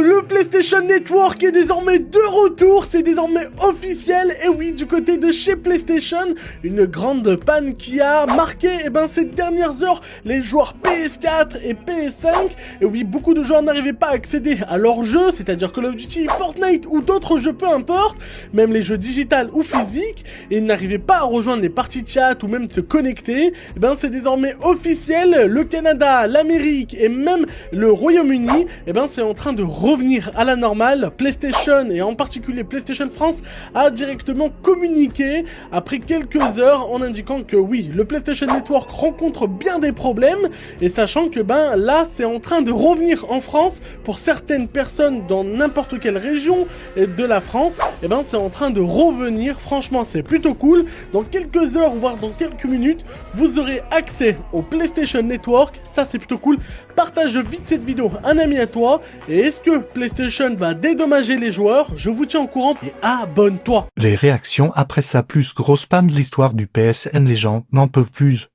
le PlayStation Network est désormais de retour, c'est désormais officiel, et oui, du côté de chez PlayStation, une grande panne qui a marqué ces dernières heures les joueurs PS4 et PS5, et oui, beaucoup de joueurs n'arrivaient pas à accéder à leurs jeux, c'est-à-dire Call of Duty, Fortnite ou d'autres jeux, peu importe, même les jeux digital ou physiques, et n'arrivaient pas à rejoindre les parties de chat ou même se connecter. C'est désormais officiel, le Canada, l'Amérique et même le Royaume-Uni, c'est en train de revenir à la normale. PlayStation et en particulier PlayStation France a directement communiqué après quelques heures en indiquant que oui, le PlayStation Network rencontre bien des problèmes, et sachant que là c'est en train de revenir en France pour certaines personnes dans n'importe quelle région de la France, c'est en train de revenir. Franchement, c'est plutôt cool. Dans quelques heures voire dans quelques minutes, vous aurez accès au PlayStation Network, ça c'est plutôt cool. Partage vite cette vidéo à un ami à toi, et est-ce que PlayStation va dédommager les joueurs? Je vous tiens au courant et abonne-toi. Les réactions après sa plus grosse panne de l'histoire du PSN, les gens n'en peuvent plus.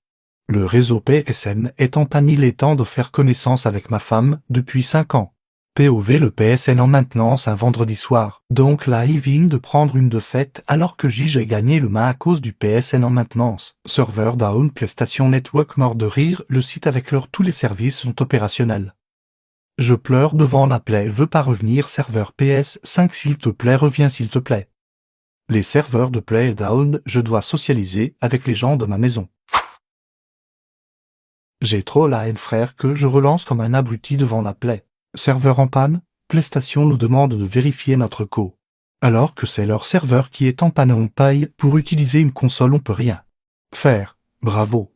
Le réseau PSN est en panne, il est temps de faire connaissance avec ma femme depuis 5 ans. POV, le PSN en maintenance un vendredi soir. Donc là il vient de prendre une défaite alors que j'ai gagné le main à cause du PSN en maintenance. Serveur down, PlayStation Network mort de rire, le site avec tous les services sont opérationnels. Je pleure devant la Play, veut pas revenir, serveur PS5 s'il te plaît, reviens s'il te plaît. Les serveurs de Play down, je dois socialiser avec les gens de ma maison. J'ai trop la haine frère que je relance comme un abruti devant la Play. Serveur en panne, PlayStation nous demande de vérifier notre co. Alors que c'est leur serveur qui est en panne, on paye pour utiliser une console, on peut rien faire. Bravo.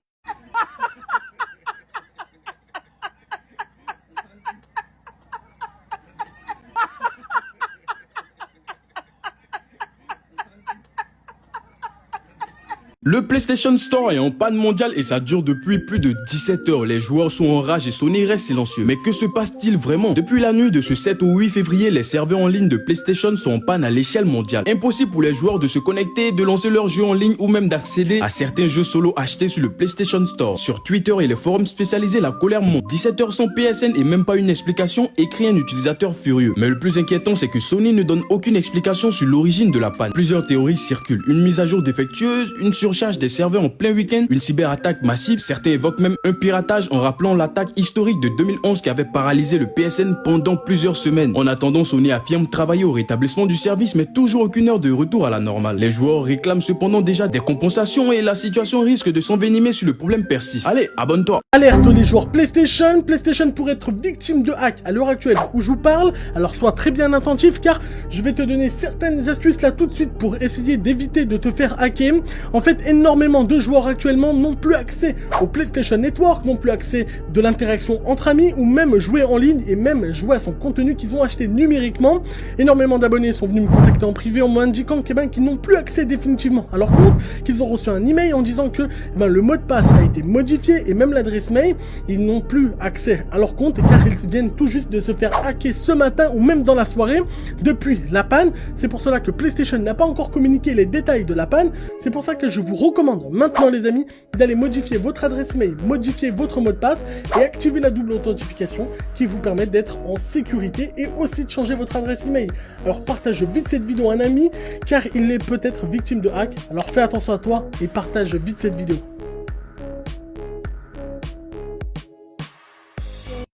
Le PlayStation Store est en panne mondiale et ça dure depuis plus de 17 heures. Les joueurs sont en rage et Sony reste silencieux. Mais que se passe-t-il vraiment? Depuis la nuit de ce 7 au 8 février, les serveurs en ligne de PlayStation sont en panne à l'échelle mondiale. Impossible pour les joueurs de se connecter, de lancer leurs jeux en ligne ou même d'accéder à certains jeux solo achetés sur le PlayStation Store. Sur Twitter et les forums spécialisés, la colère monte. 17 heures sans PSN et même pas une explication, écrit un utilisateur furieux. Mais le plus inquiétant, c'est que Sony ne donne aucune explication sur l'origine de la panne. Plusieurs théories circulent. Une mise à jour défectueuse, une surcharge des serveurs en plein week-end, une cyberattaque massive. Certains évoquent même un piratage en rappelant l'attaque historique de 2011 qui avait paralysé le PSN pendant plusieurs semaines. En attendant, Sony affirme travailler au rétablissement du service, mais toujours aucune heure de retour à la normale. Les joueurs réclament cependant déjà des compensations et la situation risque de s'envenimer si le problème persiste. Allez, abonne-toi. Alerte les joueurs PlayStation. PlayStation pourrait être victime de hack à l'heure actuelle où je vous parle, alors sois très bien attentif car je vais te donner certaines astuces là tout de suite pour essayer d'éviter de te faire hacker. En fait, énormément de joueurs actuellement n'ont plus accès au PlayStation Network, n'ont plus accès de l'interaction entre amis ou même jouer en ligne et même jouer à son contenu qu'ils ont acheté numériquement. Énormément d'abonnés sont venus me contacter en privé en m'indiquant qu'ils n'ont plus accès définitivement à leur compte, qu'ils ont reçu un email en disant que le mot de passe a été modifié et même l'adresse mail, ils n'ont plus accès à leur compte car ils viennent tout juste de se faire hacker ce matin ou même dans la soirée depuis la panne. C'est pour cela que PlayStation n'a pas encore communiqué les détails de la panne. C'est pour ça que je vous recommande maintenant les amis d'aller modifier votre adresse mail, modifier votre mot de passe et activer la double authentification qui vous permet d'être en sécurité et aussi de changer votre adresse email. Alors partage vite cette vidéo à un ami car il est peut-être victime de hack, alors fais attention à toi et partage vite cette vidéo.